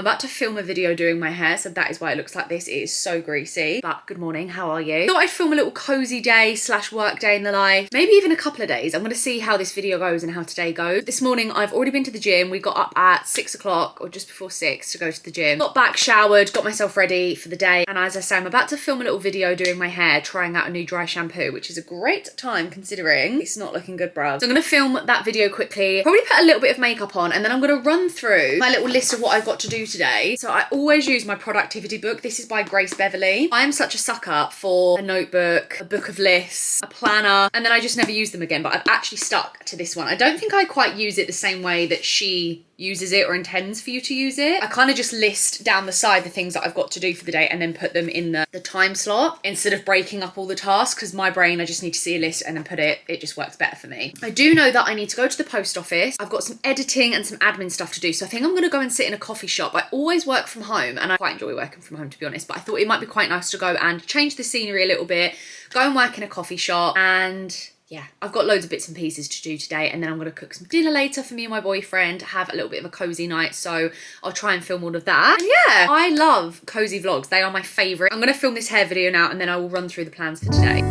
about to film a video doing my hair, so that is why it looks like this. It is so greasy. But good morning, how are you? Thought I'd film a little cozy day / work day in the life. Maybe even a couple of days. I'm gonna see how this video goes and how today goes. This morning, I've already been to the gym. We got up at 6 o'clock or just before 6 to go to the gym. Got back, showered, got myself ready for the day. And as I say, I'm about to film a little video doing my hair, trying out a new dry shampoo, which is a great time considering it's not looking good, bruv. So I'm gonna film that video quickly, probably put a little bit of makeup on, and then I'm gonna run through my little list of what I've got to do today. So I always use my productivity book. This is by Grace Beverly. I am such a sucker for a notebook, a book of lists, a planner, and then I just never use them again, but I've actually stuck to this one. I don't think I quite use it the same way that she uses it or intends for you to use it. I kind of just list down the side the things that I've got to do for the day and then put them in the time slot instead of breaking up all the tasks, because my brain, I just need to see a list and then put it just works better for me. I do know that I need to go to the post office. I've got some editing and some admin stuff to do, so I think I'm gonna go and sit in a coffee shop. I always work from home and I quite enjoy working from home, to be honest, but I thought it might be quite nice to go and change the scenery a little bit, go and work in a coffee shop. And yeah, I've got loads of bits and pieces to do today, and then I'm going to cook some dinner later for me and my boyfriend, have a little bit of a cozy night, so I'll try and film all of that. And yeah, I love cozy vlogs. They are my favourite. I'm going to film this hair video now, and then I will run through the plans for today.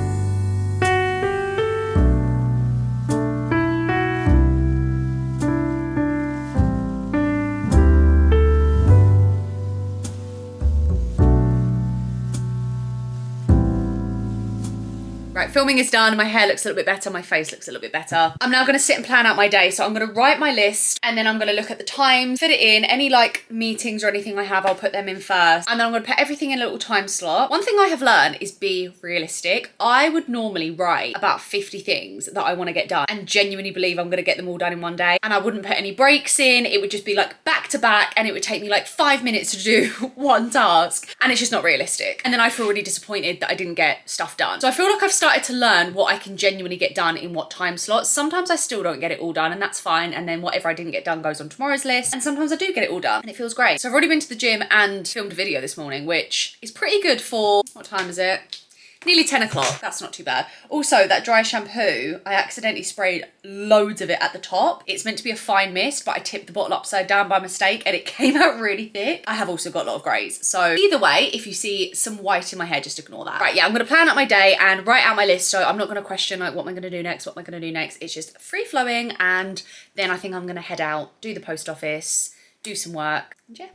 Right, filming is done. My hair looks a little bit better. My face looks a little bit better. I'm now going to sit and plan out my day. So I'm going to write my list, and then I'm going to look at the time, fit it in. Any like meetings or anything I have, I'll put them in first. And then I'm going to put everything in a little time slot. One thing I have learned is be realistic. I would normally write about 50 things that I want to get done and genuinely believe I'm going to get them all done in one day. And I wouldn't put any breaks in. It would just be like back to back, and it would take me like 5 minutes to do one task. And it's just not realistic. And then I feel really disappointed that I didn't get stuff done. So I feel like I've started to learn what I can genuinely get done in what time slots. Sometimes I still don't get it all done, and that's fine, and then whatever I didn't get done goes on tomorrow's list, and sometimes I do get it all done and it feels great. So I've already been to the gym and filmed a video this morning, which is pretty good for, what time is it? Nearly 10 o'clock. That's not too bad. Also, that dry shampoo, I accidentally sprayed loads of it at the top. It's meant to be a fine mist, but I tipped the bottle upside down by mistake and it came out really thick. I have also got a lot of greys. So either way, if you see some white in my hair, just ignore that. Right, yeah, I'm gonna plan out my day and write out my list. So I'm not gonna question like, what am I gonna do next? What am I gonna do next? It's just free flowing. And then I think I'm gonna head out, do the post office, do some work, and yeah.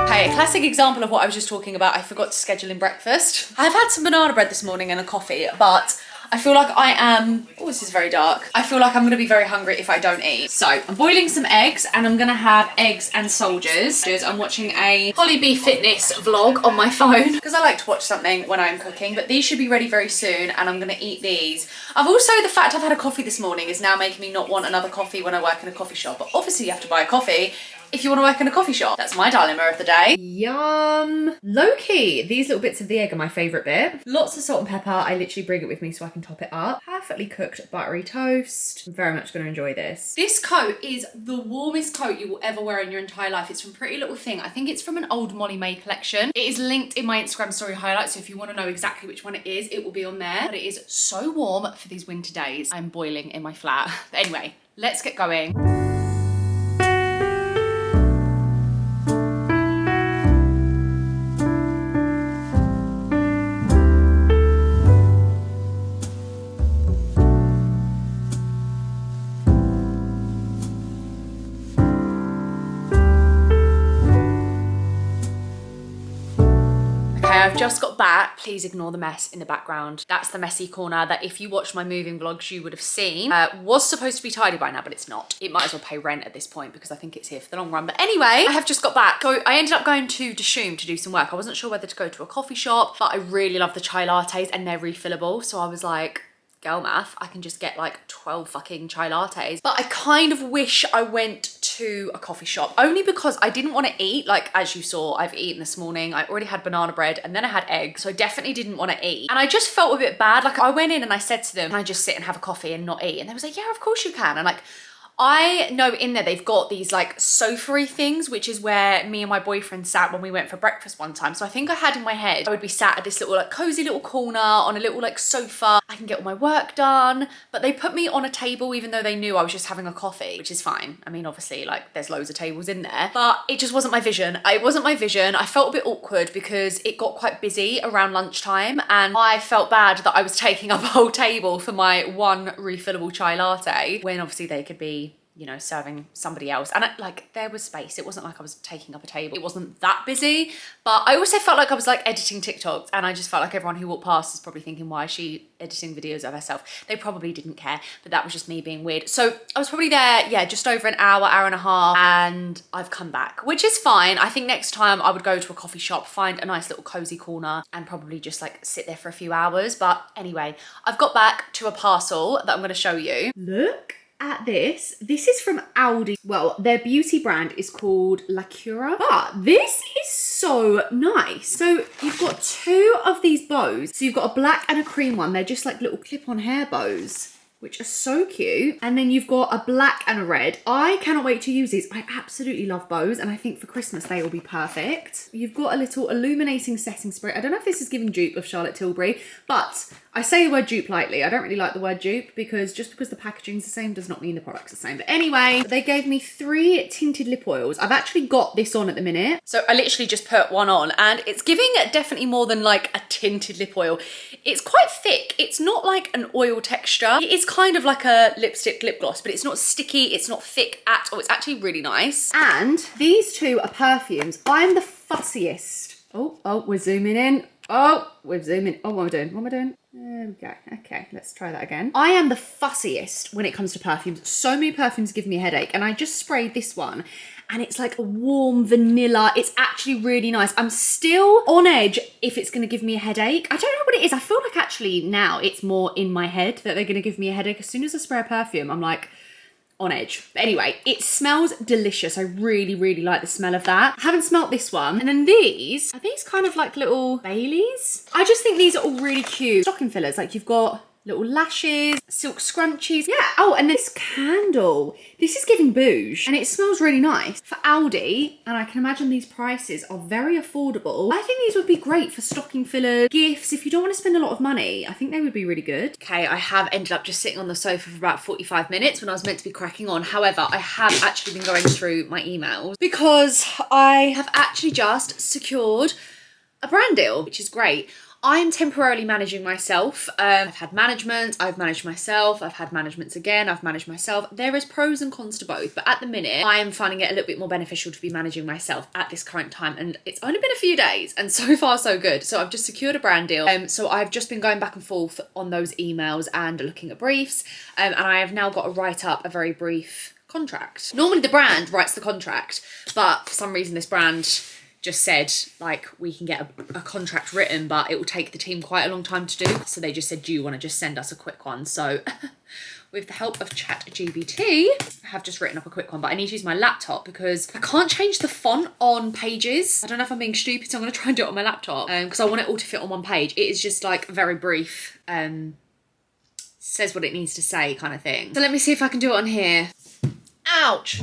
A classic example of what I was just talking about, I forgot to schedule in breakfast. I've had some banana bread this morning and a coffee, but I feel like I am, oh, this is very dark. I feel like I'm gonna be very hungry if I don't eat. So I'm boiling some eggs, and I'm gonna have eggs and soldiers. I'm watching a COLLABS fitness vlog on my phone because I like to watch something when I'm cooking, but these should be ready very soon, and I'm gonna eat these. I've also, the fact I've had a coffee this morning is now making me not want another coffee when I work in a coffee shop, but obviously you have to buy a coffee if you want to work in a coffee shop. That's my dilemma of the day. Yum. Low-key, these little bits of the egg are my favourite bit. Lots of salt and pepper. I literally bring it with me so I can top it up. Perfectly cooked buttery toast. I'm very much going to enjoy this. This coat is the warmest coat you will ever wear in your entire life. It's from Pretty Little Thing. I think it's from an old Molly May collection. It is linked in my Instagram story highlights, so if you want to know exactly which one it is, it will be on there. But it is so warm for these winter days. I'm boiling in my flat. But anyway, let's get going. I've just got back. Please ignore the mess in the background. That's the messy corner that if you watched my moving vlogs, you would have seen. Was supposed to be tidy by now, but it's not. It might as well pay rent at this point because I think it's here for the long run. But anyway, I have just got back. So I ended up going to Dishoom to do some work. I wasn't sure whether to go to a coffee shop, but I really love the chai lattes and they're refillable. So I was like, girl math, I can just get like 12 fucking chai lattes. But I kind of wish I went to a coffee shop, only because I didn't want to eat. Like, as you saw, I've eaten this morning. I already had banana bread and then I had eggs, so I definitely didn't want to eat. And I just felt a bit bad. Like, I went in and I said to them, can I just sit and have a coffee and not eat? And they was like, yeah, of course you can. And like, I know in there they've got these like sofa-y things, which is where me and my boyfriend sat when we went for breakfast one time. So I think I had in my head I would be sat at this little like cozy little corner on a little like sofa. I can get all my work done, but they put me on a table even though they knew I was just having a coffee, which is fine. I mean, obviously like there's loads of tables in there, but it just wasn't my vision. It wasn't my vision. I felt a bit awkward because it got quite busy around lunchtime and I felt bad that I was taking up a whole table for my one refillable chai latte when obviously they could be, you know, serving somebody else. And like there was space. It wasn't like I was taking up a table. It wasn't that busy, but I also felt like I was like editing TikToks and I just felt like everyone who walked past is probably thinking, why is she editing videos of herself? They probably didn't care, but that was just me being weird. So I was probably there, yeah, just over an hour, hour and a half, and I've come back, which is fine. I think next time I would go to a coffee shop, find a nice little cozy corner and probably just like sit there for a few hours. But anyway, I've got back to a parcel that I'm going to show you. Look at this. This is from Aldi. Well, their beauty brand is called La Cura, but this is so nice. So you've got two of these bows. So you've got a black and a cream one. They're just like little clip-on hair bows, which are so cute. And then you've got a black and a red. I cannot wait to use these. I absolutely love bows, and I think for Christmas they will be perfect. You've got a little illuminating setting spray. I don't know if this is giving dupe of Charlotte Tilbury, but I say the word dupe lightly. I don't really like the word dupe because just because the packaging's the same does not mean the product's the same. But anyway, they gave me 3 tinted lip oils. I've actually got this on at the minute. So I literally just put one on and it's giving definitely more than like a tinted lip oil. It's quite thick. It's not like an oil texture. It is kind of like a lipstick lip gloss, but it's not sticky. It's not thick at all. It's actually really nice. And these two are perfumes. I'm the fussiest. Oh, we're zooming in. Oh, we're zooming. Oh, what am I doing? What am I doing? There we go. Okay, let's try that again. I am the fussiest when it comes to perfumes. So many perfumes give me a headache, and I just sprayed this one and it's like a warm vanilla. It's actually really nice. I'm still on edge if it's gonna give me a headache. I don't know what it is. I feel like actually now it's more in my head that they're gonna give me a headache. As soon as I spray a perfume, I'm like, on edge. But anyway, it smells delicious. I really, really like the smell of that. I haven't smelt this one. And then these, are these kind of like little Baileys? I just think these are all really cute. Stocking fillers, like you've got little lashes, silk scrunchies. Yeah, oh, and this candle. This is giving bouge and it smells really nice. For Aldi, and I can imagine these prices are very affordable. I think these would be great for stocking fillers, gifts. If you don't want to spend a lot of money, I think they would be really good. Okay, I have ended up just sitting on the sofa for about 45 minutes when I was meant to be cracking on. However, I have actually been going through my emails because I have actually just secured a brand deal, which is great. I'm temporarily managing myself. I've had management, I've managed myself, I've had managements again, I've managed myself. There is pros and cons to both, but at the minute, I am finding it a little bit more beneficial to be managing myself at this current time, and it's only been a few days, and so far so good. So I've just secured a brand deal, so I've just been going back and forth on those emails and looking at briefs, and I have now got to write up a very brief contract. Normally the brand writes the contract, but for some reason this brand just said, like, we can get a contract written, but it will take the team quite a long time to do. So they just said, do you want to just send us a quick one? So with the help of ChatGPT, I have just written up a quick one, but I need to use my laptop because I can't change the font on pages. I don't know if I'm being stupid, so I'm going to try and do it on my laptop because I want it all to fit on one page. It is just like very brief, says what it needs to say kind of thing. So let me see if I can do it on here. Ouch.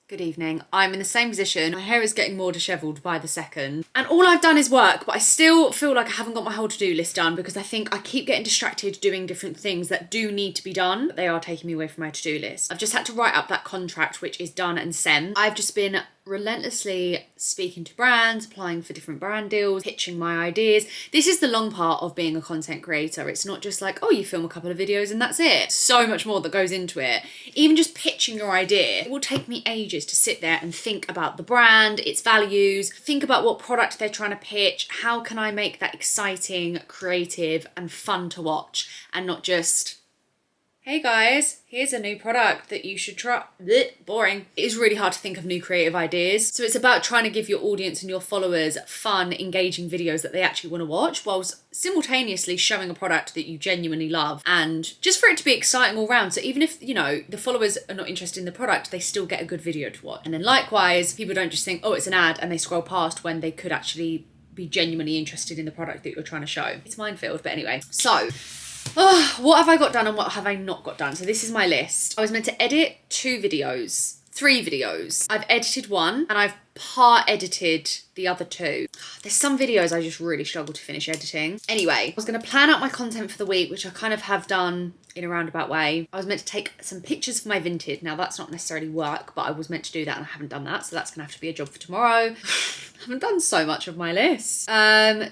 Good evening. I'm in the same position. My hair is getting more dishevelled by the second. And all I've done is work, but I still feel like I haven't got my whole to-do list done because I think I keep getting distracted doing different things that do need to be done, but they are taking me away from my to-do list. I've just had to write up that contract, which is done and sent. I've just been relentlessly speaking to brands, applying for different brand deals, pitching my ideas. This is the long part of being a content creator. It's not just like, oh, you film a couple of videos and that's it. So much more that goes into it. Even just pitching your idea, it will take me ages to sit there and think about the brand, its values, think about what product they're trying to pitch, how can I make that exciting, creative and fun to watch and not just, Hey guys, here's a new product that you should try. Blech, boring. It is really hard to think of new creative ideas. So it's about trying to give your audience and your followers fun, engaging videos that they actually want to watch, whilst simultaneously showing a product that you genuinely love, and just for it to be exciting all round. So even if, you know, the followers are not interested in the product, they still get a good video to watch. And then likewise, people don't just think, oh, it's an ad, and they scroll past when they could actually be genuinely interested in the product that you're trying to show. It's minefield, but anyway. So, what have I got done and what have I not got done? So this is my list. I was meant to edit 3 videos. I've edited 1 and I've edited the other 2. There's some videos I just really struggle to finish editing. Anyway, I was going to plan out my content for the week, which I kind of have done in a roundabout way. I was meant to take some pictures for my Vinted. Now that's not necessarily work, but I was meant to do that and I haven't done that. So that's going to have to be a job for tomorrow. I haven't done so much of my list.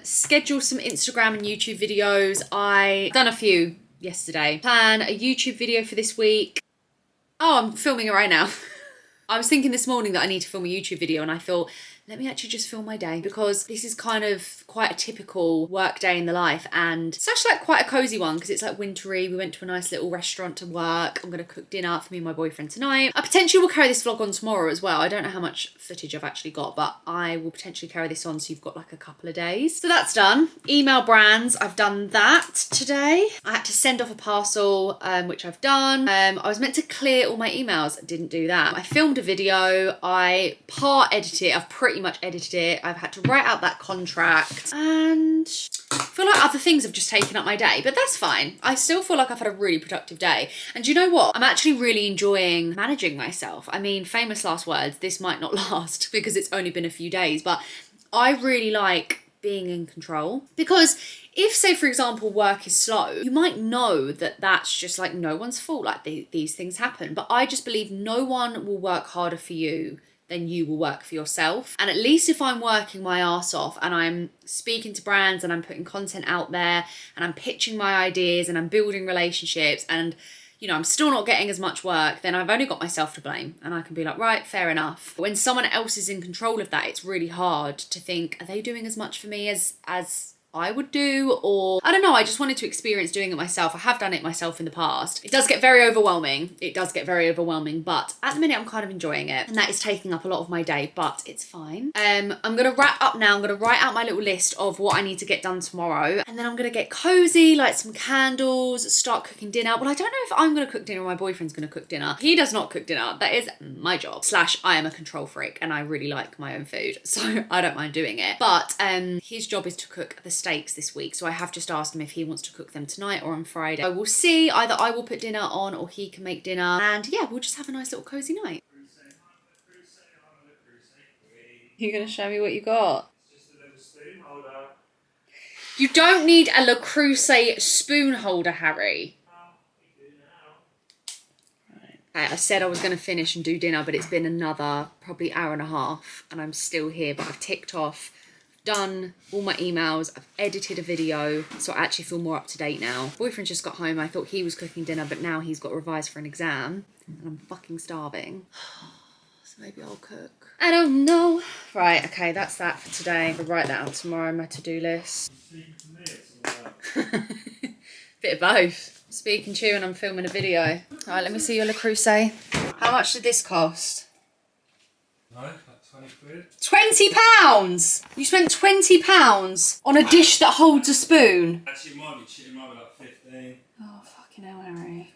Schedule some Instagram and YouTube videos. I done a few yesterday. Plan a YouTube video for this week. Oh, I'm filming it right now. I was thinking this morning that I need to film a YouTube video, and I thought, let me actually just film my day, because this is kind of quite a typical work day in the life, and it's actually like quite a cozy one because it's like wintry. We went to a nice little restaurant to work. I'm going to cook dinner for me and my boyfriend tonight. I potentially will carry this vlog on tomorrow as well. I don't know how much footage I've actually got, but I will potentially carry this on so you've got like a couple of days. So that's done. Email brands, I've done that today. I had to send off a parcel, which I've done. I was meant to clear all my emails. I didn't do that. I filmed a video. I edited it. I've pretty much edited it. I've had to write out that contract, and I feel like other things have just taken up my day, but that's fine. I still feel like I've had a really productive day. And do you know what? I'm actually really enjoying managing myself. I mean, famous last words, this might not last because it's only been a few days, but I really like being in control, because if, say for example, work is slow, you might know that that's just like no one's fault, like these things happen, but I just believe no one will work harder for you then you will work for yourself. And at least if I'm working my ass off and I'm speaking to brands and I'm putting content out there and I'm pitching my ideas and I'm building relationships and, you know, I'm still not getting as much work, then I've only got myself to blame, and I can be like, right, fair enough. But when someone else is in control of that, it's really hard to think, are they doing as much for me as I would do? Or I don't know, I just wanted to experience doing it myself. I have done it myself in the past. It does get very overwhelming. But at the minute I'm kind of enjoying it, and that is taking up a lot of my day, but it's fine. I'm gonna wrap up now. I'm gonna write out my little list of what I need to get done tomorrow, and then I'm gonna get cozy, light some candles, start cooking dinner. Well, I don't know if I'm gonna cook dinner or my boyfriend's gonna cook dinner. He does not cook dinner. That is my job. / I am a control freak and I really like my own food, so I don't mind doing it. But his job is to cook the steaks this week, so I have just asked him if he wants to cook them tonight or on Friday. I will see. Either I will put dinner on or he can make dinner, and yeah, we'll just have a nice little cozy night. You're gonna show me what you got? It's just a little spoon holder. You don't need a Le Creuset spoon holder, Harry. I said I was going to finish and do dinner, but it's been another probably hour and a half and I'm still here. But I've ticked off, done all my emails, I've edited a video, so I actually feel more up to date now. Boyfriend just got home. I thought he was cooking dinner, but now he's got to revise for an exam and I'm fucking starving. So maybe I'll cook. I don't know. Right, okay, that's that for today. I'll write that out tomorrow on my to-do list. Bit of both. Speaking to you and I'm filming a video. All right, let me see your Le Creuset. How much did this cost? No, like 20 quid. £20? You spent £20 on a dish that holds a spoon? Actually, it might be cheap, it might be like 15. Oh, fucking hell, Harry.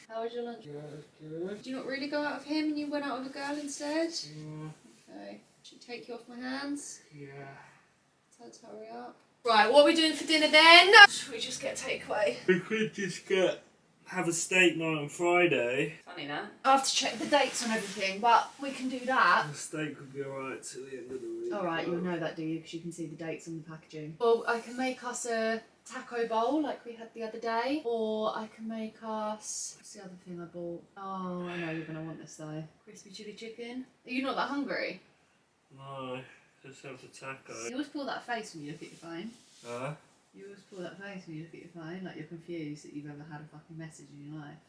How was your lunch? Yeah, it's good. Did you not really go out with him and you went out with a girl instead? Okay. Should I take you off my hands? Yeah. Let's hurry up. Right, what are we doing for dinner then? Should we just get takeaway? We could just have a steak night on Friday. Funny that. I have to check the dates on everything, but we can do that. The steak would be alright till the end of the week. Alright, you'll know that, do you? Because you can see the dates on the packaging. Or I can make us a taco bowl like we had the other day. Or I can make us... What's the other thing I bought? Oh, I know you're going to want this though. Crispy chili chicken. Are you not that hungry? No, just have the taco. You always pull that face when you look at your phone. Huh? You always pull that face when you look at your phone, like you're confused that you've ever had a fucking message in your life.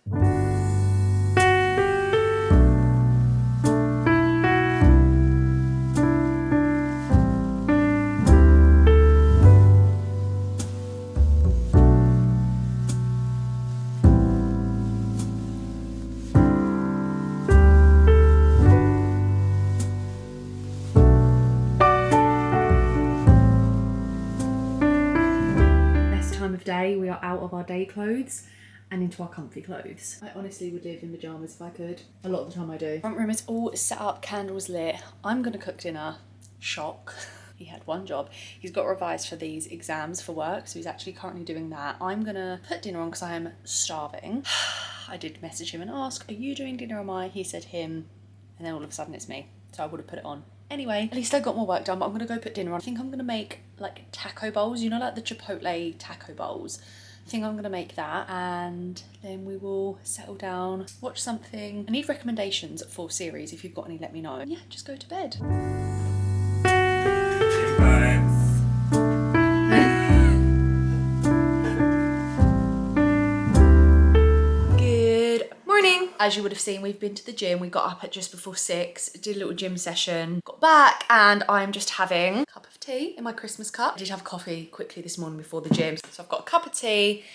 time of day. We are out of our day clothes and into our comfy clothes. I honestly would live in pyjamas if I could. A lot of the time I do. Front room is all set up, candles lit. I'm gonna cook dinner. Shock. He had one job. He's got revised for these exams for work, so he's actually currently doing that. I'm gonna put dinner on because I am starving. I did message him and ask, are you doing dinner or am I? He said him, and then all of a sudden it's me. So I would have put it on. Anyway, at least I got more work done, but I'm gonna go put dinner on. I think I'm gonna make like taco bowls, you know, like the Chipotle taco bowls. I think I'm gonna make that, and then we will settle down, watch something. I need recommendations for series. If you've got any, let me know. And yeah, just go to bed. Good morning. As you would have seen, we've been to the gym. We got up at just before 6, did a little gym session, got back, and I'm just having a cup of tea in my Christmas cup. I did have coffee quickly this morning before the gym, so I've got a cup of tea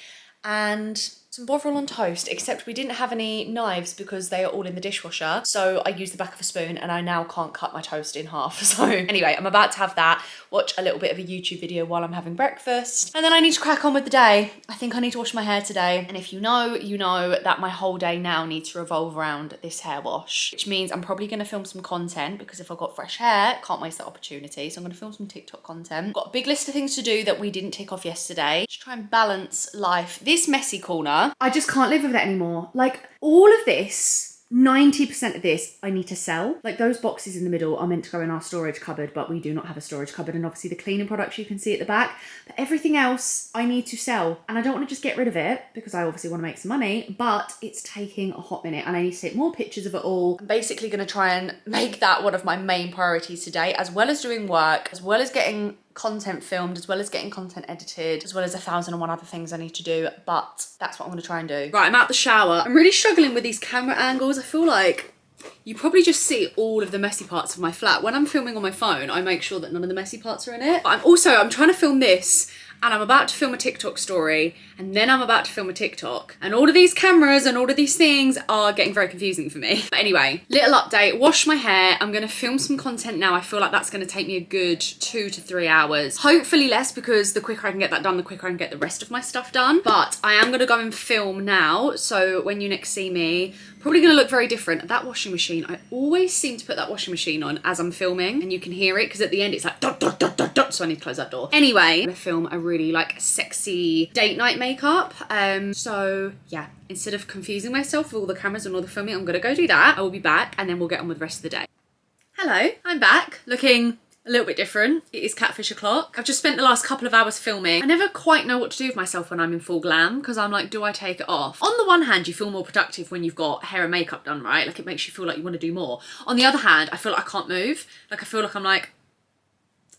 and some bovril on toast, except we didn't have any knives because they are all in the dishwasher. So I used the back of a spoon and I now can't cut my toast in half. So anyway, I'm about to have that, watch a little bit of a YouTube video while I'm having breakfast. And then I need to crack on with the day. I think I need to wash my hair today. And if you know that my whole day now needs to revolve around this hair wash, which means I'm probably gonna film some content because if I've got fresh hair, can't waste that opportunity. So I'm gonna film some TikTok content. Got a big list of things to do that we didn't tick off yesterday. Just try and balance life. This messy corner, I just can't live with it anymore. Like all of this, 90% of this I need to sell. Like those boxes in the middle are meant to go in our storage cupboard, but we do not have a storage cupboard, and obviously the cleaning products you can see at the back. But everything else I need to sell, and I don't want to just get rid of it because I obviously want to make some money, but it's taking a hot minute and I need to take more pictures of it all. I'm basically going to try and make that one of my main priorities today, as well as doing work, as well as getting content filmed, as well as getting content edited, as well as 1,001 other things I need to do, but that's what I'm gonna try and do. Right, I'm out the shower. I'm really struggling with these camera angles. I feel like you probably just see all of the messy parts of my flat. When I'm filming on my phone, I make sure that none of the messy parts are in it. But I'm trying to film this, and I'm about to film a TikTok story, and then I'm about to film a TikTok. And all of these cameras and all of these things are getting very confusing for me. But anyway, little update, wash my hair. I'm gonna film some content now. I feel like that's gonna take me a good 2 to 3 hours. Hopefully less, because the quicker I can get that done, the quicker I can get the rest of my stuff done. But I am gonna go and film now. So when you next see me, probably gonna look very different. That washing machine, I always seem to put that washing machine on as I'm filming, and you can hear it because at the end it's like dot, dot, dot, dot, dot, so I need to close that door. Anyway, I'm gonna film a really like sexy date night makeup. So yeah, instead of confusing myself with all the cameras and all the filming, I'm gonna go do that. I will be back and then we'll get on with the rest of the day. Hello, I'm back, looking a little bit different. It is catfish o'clock. I've just spent the last couple of hours filming. I never quite know what to do with myself when I'm in full glam, because I'm like, do I take it off? On the one hand, you feel more productive when you've got hair and makeup done, right? Like it makes you feel like you want to do more. On the other hand, I feel like I can't move. Like I feel like I'm like,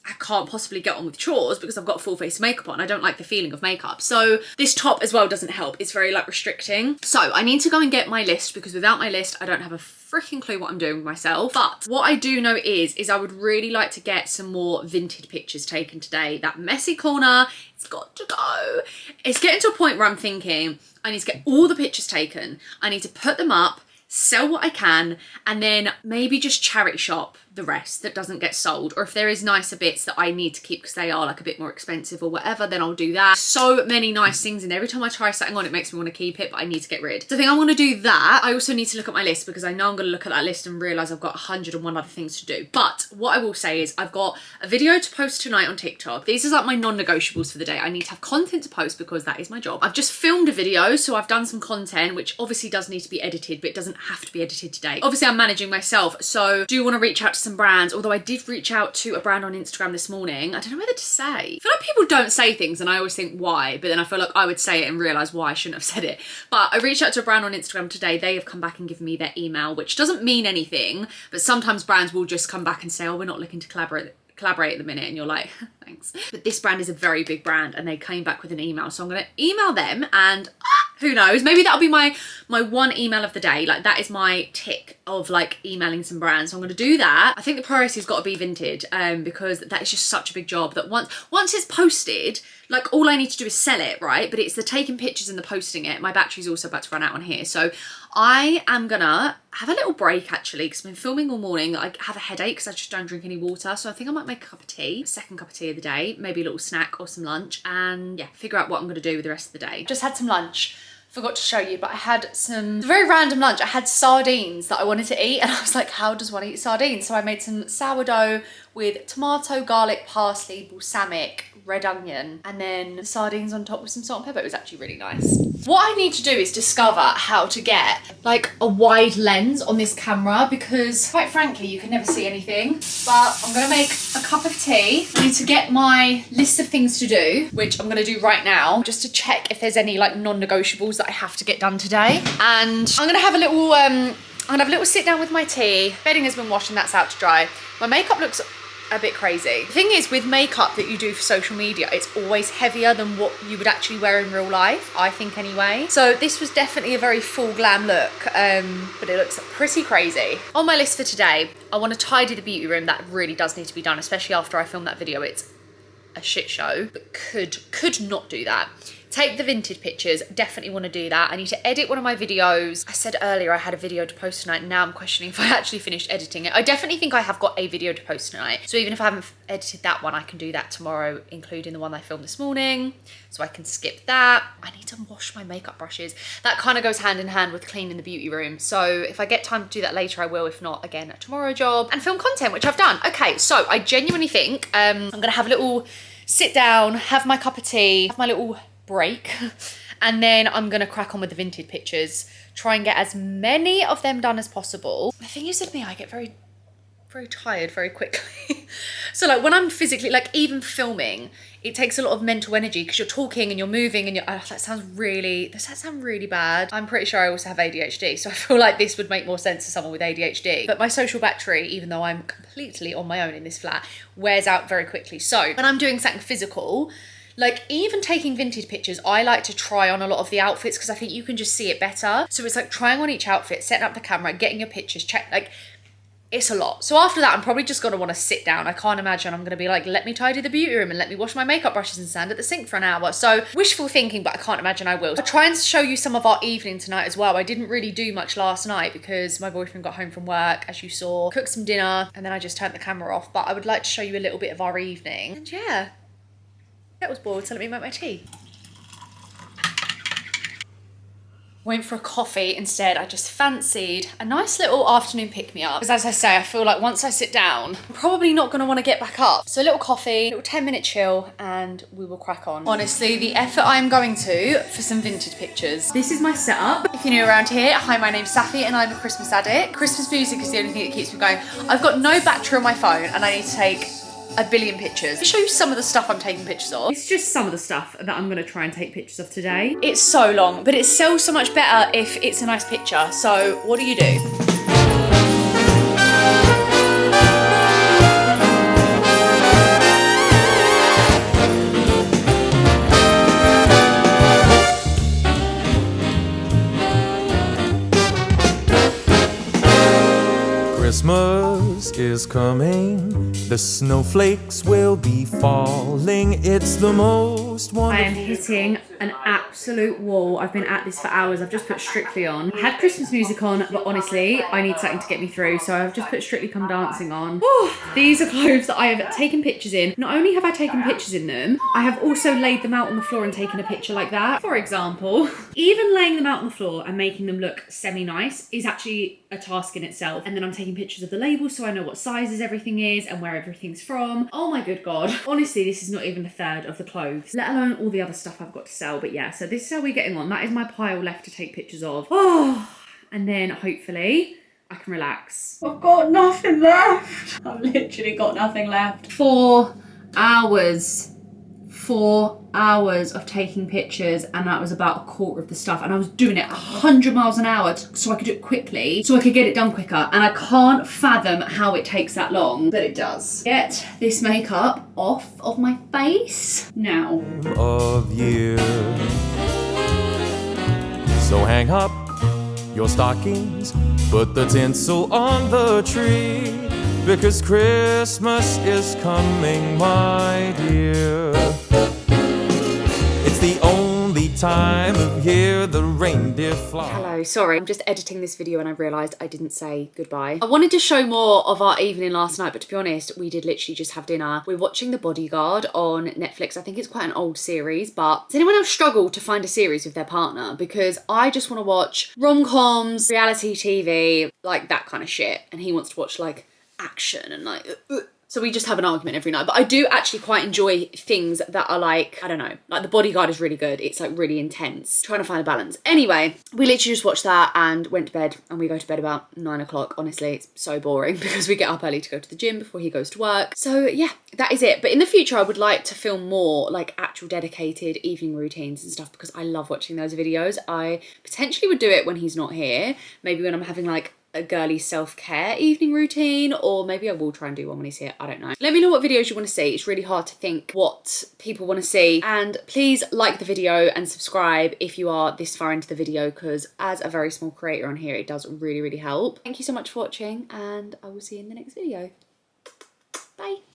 I can't possibly get on with chores because I've got full face makeup on. I don't like the feeling of makeup. So this top as well doesn't help. It's very like restricting. So I need to go and get my list, because without my list, I don't have a freaking clue what I'm doing with myself. But what I do know is I would really like to get some more vintage pictures taken today. That messy corner, it's got to go. It's getting to a point where I'm thinking I need to get all the pictures taken. I need to put them up, sell what I can, and then maybe just charity shop the rest that doesn't get sold. Or if there is nicer bits that I need to keep because they are like a bit more expensive or whatever, then I'll do that. So many nice things, and every time I try something on, it makes me want to keep it, but I need to get rid. So I think I'm going to do that. I also need to look at my list, because I know I'm going to look at that list and realise I've got 101 other things to do. But what I will say is I've got a video to post tonight on TikTok. These are like my non-negotiables for the day. I need to have content to post because that is my job. I've just filmed a video, so I've done some content, which obviously does need to be edited, but it doesn't have to be edited today. Obviously I'm managing myself, so do want to reach out to some brands, although I did reach out to a brand on Instagram this morning. I don't know whether to say. I feel like people don't say things and I always think why, but then I feel like I would say it and realise why I shouldn't have said it. But I reached out to a brand on Instagram today. They have come back and given me their email, which doesn't mean anything, but sometimes brands will just come back and say, oh, we're not looking to collaborate at the minute, and you're like, thanks. But this brand is a very big brand and they came back with an email, so I'm gonna email them, and who knows, maybe that'll be my one email of the day. Like that is my tick of like emailing some brands, so I'm gonna do that. I think the priority's got to be vintage, because that is just such a big job that once it's posted, Like all I need to do is sell it, right? But it's the taking pictures and the posting it. My battery's also about to run out on here. So I am gonna have a little break actually, because I've been filming all morning. I have a headache because I just don't drink any water. So I think I might make a cup of tea, second cup of tea of the day, maybe a little snack or some lunch, and yeah, figure out what I'm gonna do with the rest of the day. Just had some lunch. Forgot to show you, but I had some very random lunch. I had sardines that I wanted to eat, and I was like, how does one eat sardines? So I made some sourdough with tomato, garlic, parsley, balsamic, red onion, and then sardines on top with some salt and pepper. It was actually really nice. What I need to do is discover how to get like a wide lens on this camera, because quite frankly, you can never see anything. But I'm gonna make a cup of tea. I need to get my list of things to do, which I'm gonna do right now, just to check if there's any like non-negotiables that I have to get done today. And I'm gonna have a little sit down with my tea. Bedding has been washed and that's out to dry. My makeup looks a bit crazy. The thing is, with makeup that you do for social media, it's always heavier than what you would actually wear in real life, I think anyway. So this was definitely a very full glam look, but it looks pretty crazy. On my list for today, I want to tidy the beauty room. That really does need to be done, especially after I filmed that video. It's a shit show, but could not do that. Take the vintage pictures, definitely want to do that. I need to edit one of my videos. I said earlier I had a video to post tonight. Now I'm questioning if I actually finished editing it. I definitely think I have got a video to post tonight. So even if I haven't edited that one, I can do that tomorrow, including the one I filmed this morning. So I can skip that. I need to wash my makeup brushes. That kind of goes hand in hand with cleaning the beauty room. So if I get time to do that later, I will. If not, again, a tomorrow job. And film content, which I've done. Okay, so I genuinely think I'm gonna have a little sit down, have my cup of tea, have my little break, and then I'm gonna crack on with the vintage pictures, try and get as many of them done as possible. The thing is with me, I get very tired very quickly. So like when I'm physically, like even filming, it takes a lot of mental energy because you're talking and you're moving and does that sound really bad? I'm pretty sure I also have ADHD, so I feel like this would make more sense to someone with ADHD. But my social battery, even though I'm completely on my own in this flat, wears out very quickly. So when I'm doing something physical, like even taking vintage pictures, I like to try on a lot of the outfits because I think you can just see it better. So it's like trying on each outfit, setting up the camera, getting your pictures, like it's a lot. So after that, I'm probably just gonna wanna sit down. I can't imagine I'm gonna be like, let me tidy the beauty room and let me wash my makeup brushes and stand at the sink for an hour. So wishful thinking, but I can't imagine I will. I'll try and show you some of our evening tonight as well. I didn't really do much last night because my boyfriend got home from work, as you saw, cooked some dinner, and then I just turned the camera off. But I would like to show you a little bit of our evening. And yeah. That was bored, so let me make my tea. Went for a coffee instead. I just fancied a nice little afternoon pick-me-up. Because as I say, I feel like once I sit down, I'm probably not gonna wanna get back up. So a little coffee, a little 10-minute chill, and we will crack on. Honestly, the effort I'm going to for some vintage pictures. This is my setup. If you're new around here, hi, my name's Safi and I'm a Christmas addict. Christmas music is the only thing that keeps me going. I've got no battery on my phone and I need to take a billion pictures. I'll show you some of the stuff I'm taking pictures of. It's just some of the stuff that I'm gonna try and take pictures of today. It's so long, but it sells so much better if it's a nice picture. So what do you do? Christmas is coming, the snowflakes will be falling, it's the most wonderful. I am hitting an absolute wall. I've been at this for hours. I've just put Strictly on. I had Christmas music on, but honestly, I need something to get me through, so I've just put Strictly Come Dancing on. Ooh, these are clothes that I have taken pictures in. Not only have I taken pictures in them, I have also laid them out on the floor and taken a picture like that. For example, even laying them out on the floor and making them look semi-nice is actually a task in itself. And then I'm taking pictures of the labels so I know what sizes everything is and where everything's from. Oh my good God. Honestly, this is not even a third of the clothes, let alone all the other stuff I've got to sell. But yeah, so this is how we're getting on. That is my pile left to take pictures of. Oh, and then hopefully I can relax. I've got nothing left. I've literally got nothing left. 4 hours. 4 hours of taking pictures, and that was about a quarter of the stuff, and I was doing it 100 miles an hour so I could do it quickly, so I could get it done quicker, and I can't fathom how it takes that long, but it does. Get this makeup off of my face now. Of year. So hang up your stockings, put the tinsel on the tree, because Christmas is coming, my dear. only time of year the reindeer fly. Hello, sorry, I'm just editing this video and I realised I didn't say goodbye. I wanted to show more of our evening last night, but to be honest, we did literally just have dinner. We're watching The Bodyguard on Netflix. I think it's quite an old series, but does anyone else struggle to find a series with their partner? Because I just want to watch rom-coms, reality TV, like that kind of shit. And he wants to watch like action and like... So we just have an argument every night. But I do actually quite enjoy things that are like, I don't know, like The Bodyguard is really good. It's like really intense. Trying to find a balance. Anyway, we literally just watched that and went to bed, and we go to bed about 9 o'clock. Honestly, it's so boring because we get up early to go to the gym before he goes to work. So yeah, that is it. But in the future, I would like to film more like actual dedicated evening routines and stuff because I love watching those videos. I potentially would do it when he's not here. Maybe when I'm having like a girly self-care evening routine, or maybe I will try and do one when he's here. I don't know. Let me know what videos you want to see. It's really hard to think what people want to see, and please like the video and subscribe if you are this far into the video, because as a very small creator on here, it does really help. Thank you so much for watching, and I will see you in the next video. Bye.